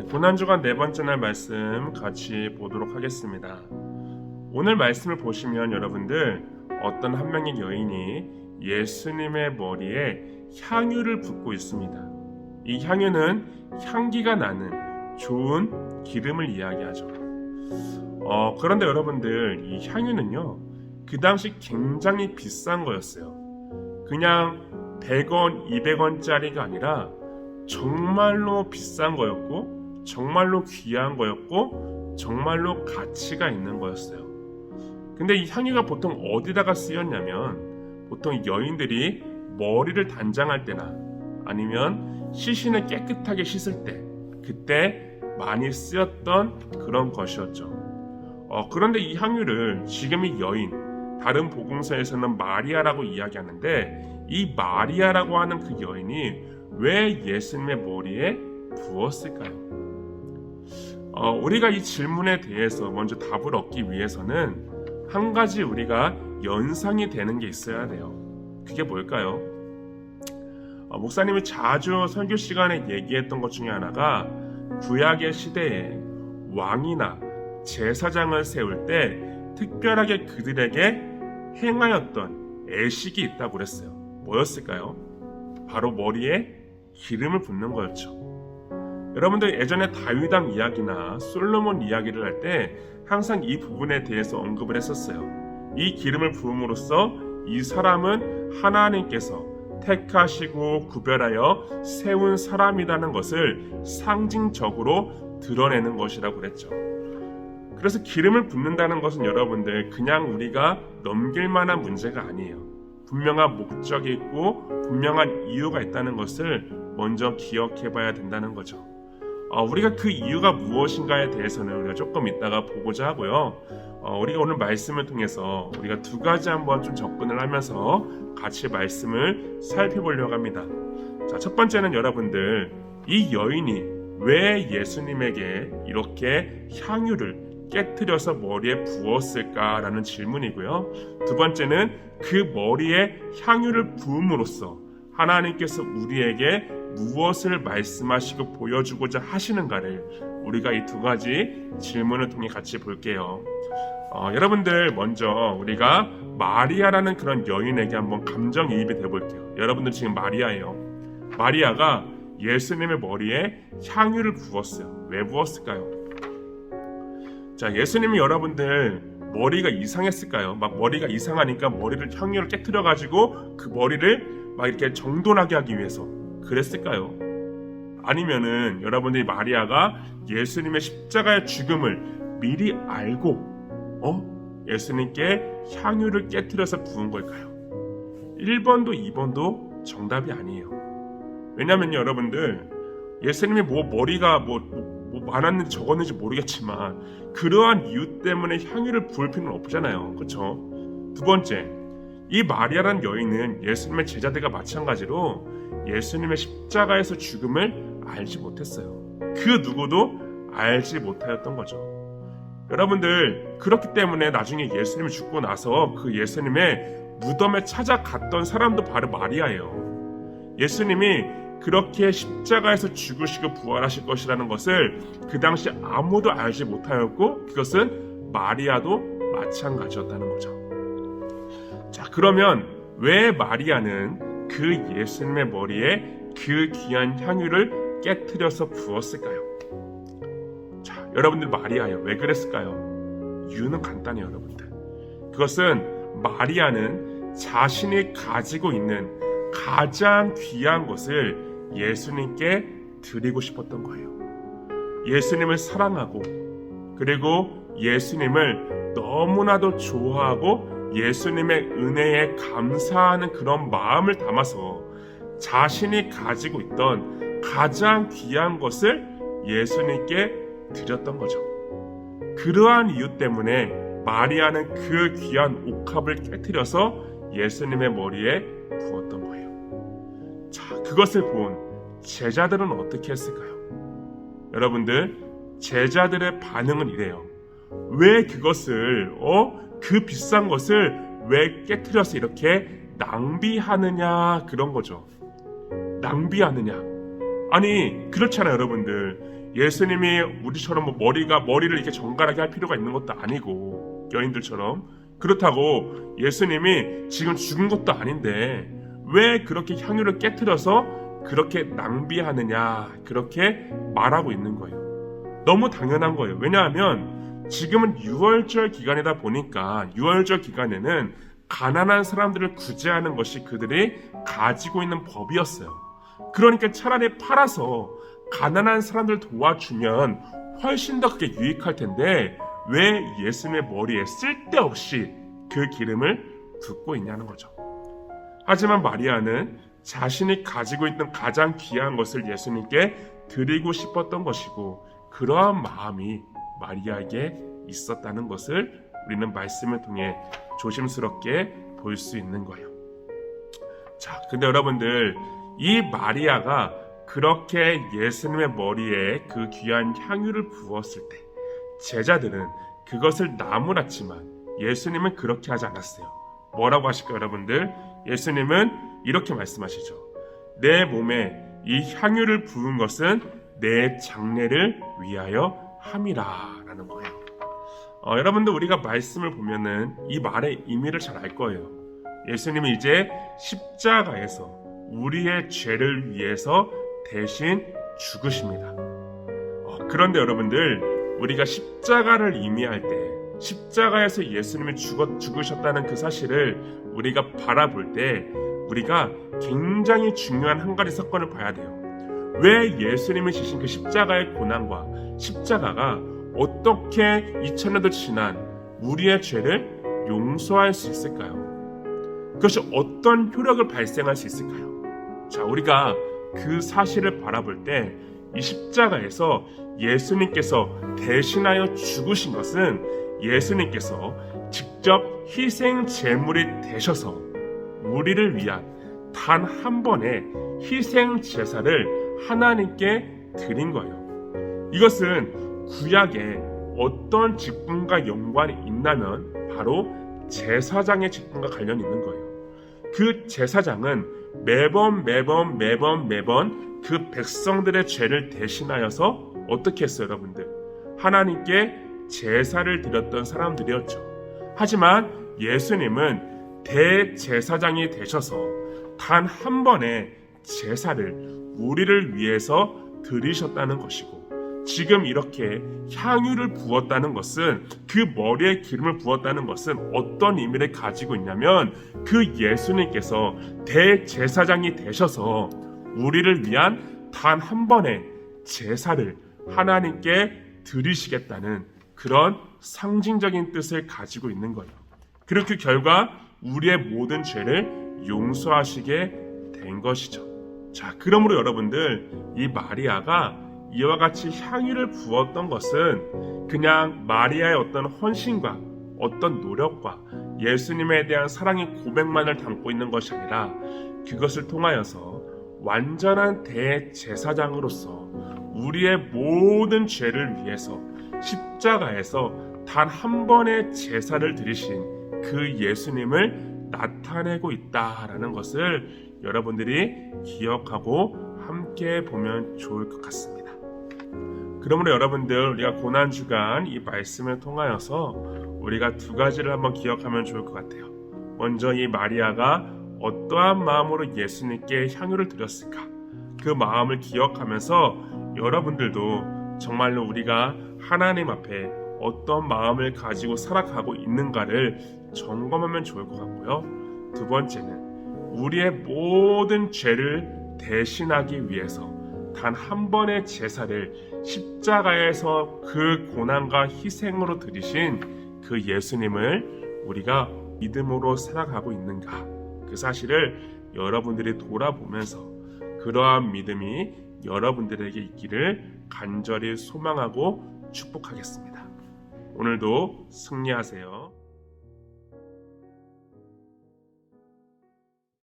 고난주간 네 번째 날 말씀 같이 보도록 하겠습니다. 오늘 말씀을 보시면 여러분들 어떤 한 명의 여인이 예수님의 머리에 향유를 붓고 있습니다. 이 향유는 향기가 나는 좋은 기름을 이야기하죠. 그런데 여러분들 이 향유는요, 그 당시 굉장히 비싼 거였어요. 그냥 100원, 200원짜리가 아니라 정말로 비싼 거였고, 정말로 귀한 거였고, 정말로 가치가 있는 거였어요. 근데 이 향유가 보통 어디다가 쓰였냐면, 보통 여인들이 머리를 단장할 때나 아니면 시신을 깨끗하게 씻을 때, 그때 많이 쓰였던 그런 것이었죠. 그런데 이 향유를 지금 이 여인, 다른 복음서에서는 마리아라고 이야기하는데, 이 마리아라고 하는 그 여인이 왜 예수님의 머리에 부었을까요? 우리가 이 질문에 대해서 먼저 답을 얻기 위해서는 한 가지 우리가 연상이 되는 게 있어야 돼요. 그게 뭘까요? 목사님이 자주 설교 시간에 얘기했던 것 중에 하나가 구약의 시대에 왕이나 제사장을 세울 때 특별하게 그들에게 행하였던 애식이 있다고 그랬어요. 뭐였을까요? 바로 머리에 기름을 붓는 거였죠. 여러분들 예전에 다윗왕 이야기나 솔로몬 이야기를 할 때 항상 이 부분에 대해서 언급을 했었어요. 이 기름을 부음으로써 이 사람은 하나님께서 택하시고 구별하여 세운 사람이라는 것을 상징적으로 드러내는 것이라고 그랬죠. 그래서 기름을 붓는다는 것은 여러분들 그냥 우리가 넘길 만한 문제가 아니에요. 분명한 목적이 있고 분명한 이유가 있다는 것을 먼저 기억해 봐야 된다는 거죠. 우리가 그 이유가 무엇인가에 대해서는 우리가 조금 이따가 보고자 하고요. 우리가 오늘 말씀을 통해서 우리가 두 가지 한번 좀 접근을 하면서 같이 말씀을 살펴보려고 합니다. 자, 첫 번째는 여러분들, 이 여인이 왜 예수님에게 이렇게 향유를 깨트려서 머리에 부었을까라는 질문이고요. 두 번째는 그 머리에 향유를 부음으로써 하나님께서 우리에게 무엇을 말씀하시고 보여주고자 하시는가를 우리가 이 두 가지 질문을 통해 같이 볼게요. 여러분들 먼저 우리가 마리아라는 그런 여인에게 한번 감정이입이 돼볼게요. 여러분들 지금 마리아예요. 마리아가 예수님의 머리에 향유를 부었어요. 왜 부었을까요? 자, 예수님이 여러분들 머리가 이상했을까요? 막 머리가 이상하니까 머리를 향유를 깨트려가지고 그 머리를 막 이렇게 정돈하게 하기 위해서 그랬을까요? 아니면은 여러분들이 마리아가 예수님의 십자가의 죽음을 미리 알고 예수님께 향유를 깨트려서 부은 걸까요? 1번도 2번도 정답이 아니에요. 왜냐면요, 여러분들 예수님이 머리가 많았는지 적었는지 모르겠지만 그러한 이유 때문에 향유를 부을 필요는 없잖아요. 그렇죠? 두 번째, 이 마리아라는 여인은 예수님의 제자들과 마찬가지로 예수님의 십자가에서 죽음을 알지 못했어요. 그 누구도 알지 못하였던 거죠. 여러분들, 그렇기 때문에 나중에 예수님이 죽고 나서 그 예수님의 무덤에 찾아갔던 사람도 바로 마리아예요. 예수님이 그렇게 십자가에서 죽으시고 부활하실 것이라는 것을 그 당시 아무도 알지 못하였고 그것은 마리아도 마찬가지였다는 거죠. 자, 그러면 왜 마리아는 그 예수님의 머리에 그 귀한 향유를 깨트려서 부었을까요? 자, 여러분들 마리아예요. 왜 그랬을까요? 이유는 간단해요, 여러분들. 그것은 마리아는 자신이 가지고 있는 가장 귀한 것을 예수님께 드리고 싶었던 거예요. 예수님을 사랑하고 그리고 예수님을 너무나도 좋아하고 예수님의 은혜에 감사하는 그런 마음을 담아서 자신이 가지고 있던 가장 귀한 것을 예수님께 드렸던 거죠. 그러한 이유 때문에 마리아는 그 귀한 옥합을 깨트려서 예수님의 머리에 부었던 거예요. 자, 그것을 본 제자들은 어떻게 했을까요? 여러분들, 제자들의 반응은 이래요. 왜 그것을 그 비싼 것을 왜 깨트려서 이렇게 낭비하느냐, 그런 거죠. 낭비하느냐. 아니, 그렇잖아요, 여러분들. 예수님이 우리처럼 머리를 이렇게 정갈하게 할 필요가 있는 것도 아니고 여인들처럼 그렇다고 예수님이 지금 죽은 것도 아닌데 왜 그렇게 향유를 깨트려서 그렇게 낭비하느냐 그렇게 말하고 있는 거예요. 너무 당연한 거예요. 왜냐하면 지금은 유월절 기간이다 보니까 유월절 기간에는 가난한 사람들을 구제하는 것이 그들이 가지고 있는 법이었어요. 그러니까 차라리 팔아서 가난한 사람들 도와주면 훨씬 더 그게 유익할 텐데 왜 예수님의 머리에 쓸데없이 그 기름을 붓고 있냐는 거죠. 하지만 마리아는 자신이 가지고 있던 가장 귀한 것을 예수님께 드리고 싶었던 것이고 그러한 마음이 마리아에게 있었다는 것을 우리는 말씀을 통해 조심스럽게 볼 수 있는 거예요. 자, 근데 여러분들 이 마리아가 그렇게 예수님의 머리에 그 귀한 향유를 부었을 때 제자들은 그것을 나무랐지만 예수님은 그렇게 하지 않았어요. 뭐라고 하실까요, 여러분들? 예수님은 이렇게 말씀하시죠. 내 몸에 이 향유를 부은 것은 내 장례를 위하여 함이라 라는 거예요. 여러분들 우리가 말씀을 보면은 이 말의 의미를 잘 알 거예요. 예수님이 이제 십자가에서 우리의 죄를 위해서 대신 죽으십니다. 그런데 여러분들 우리가 십자가를 의미할 때 십자가에서 예수님이 죽으셨다는 그 사실을 우리가 바라볼 때 우리가 굉장히 중요한 한 가지 사건을 봐야 돼요. 왜 예수님이 지신 그 십자가의 고난과 십자가가 어떻게 2000년도 지난 우리의 죄를 용서할 수 있을까요? 그것이 어떤 효력을 발생할 수 있을까요? 자, 우리가 그 사실을 바라볼 때 이 십자가에서 예수님께서 대신하여 죽으신 것은 예수님께서 직접 희생 제물이 되셔서 우리를 위한 단 한 번의 희생 제사를 하나님께 드린 거예요. 이것은 구약에 어떤 직분과 연관이 있냐면 바로 제사장의 직분과 관련이 있는 거예요. 그 제사장은 매번 그 백성들의 죄를 대신하여서 어떻게 했어요, 여러분들? 하나님께 제사를 드렸던 사람들이었죠. 하지만 예수님은 대제사장이 되셔서 단 한 번의 제사를 우리를 위해서 드리셨다는 것이고 지금 이렇게 향유를 부었다는 것은 그 머리에 기름을 부었다는 것은 어떤 의미를 가지고 있냐면 그 예수님께서 대제사장이 되셔서 우리를 위한 단 한 번의 제사를 하나님께 드리시겠다는 그런 상징적인 뜻을 가지고 있는 거예요. 그리고 그 결과 우리의 모든 죄를 용서하시게 된 것이죠. 자, 그러므로 여러분들 이 마리아가 이와 같이 향유를 부었던 것은 그냥 마리아의 어떤 헌신과 어떤 노력과 예수님에 대한 사랑의 고백만을 담고 있는 것이 아니라 그것을 통하여서 완전한 대제사장으로서 우리의 모든 죄를 위해서 십자가에서 단 한 번의 제사를 드리신 그 예수님을 나타내고 있다라는 것을 여러분들이 기억하고 함께 보면 좋을 것 같습니다. 그러므로 여러분들 우리가 고난주간 이 말씀을 통하여서 우리가 두 가지를 한번 기억하면 좋을 것 같아요. 먼저 이 마리아가 어떠한 마음으로 예수님께 향유를 드렸을까? 그 마음을 기억하면서 여러분들도 정말로 우리가 하나님 앞에 어떤 마음을 가지고 살아가고 있는가를 점검하면 좋을 것 같고요. 두 번째는 우리의 모든 죄를 대신하기 위해서 단 한 번의 제사를 십자가에서 그 고난과 희생으로 드리신 그 예수님을 우리가 믿음으로 살아가고 있는가? 그 사실을 여러분들이 돌아보면서 그러한 믿음이 여러분들에게 있기를 간절히 소망하고 축복하겠습니다. 오늘도 승리하세요.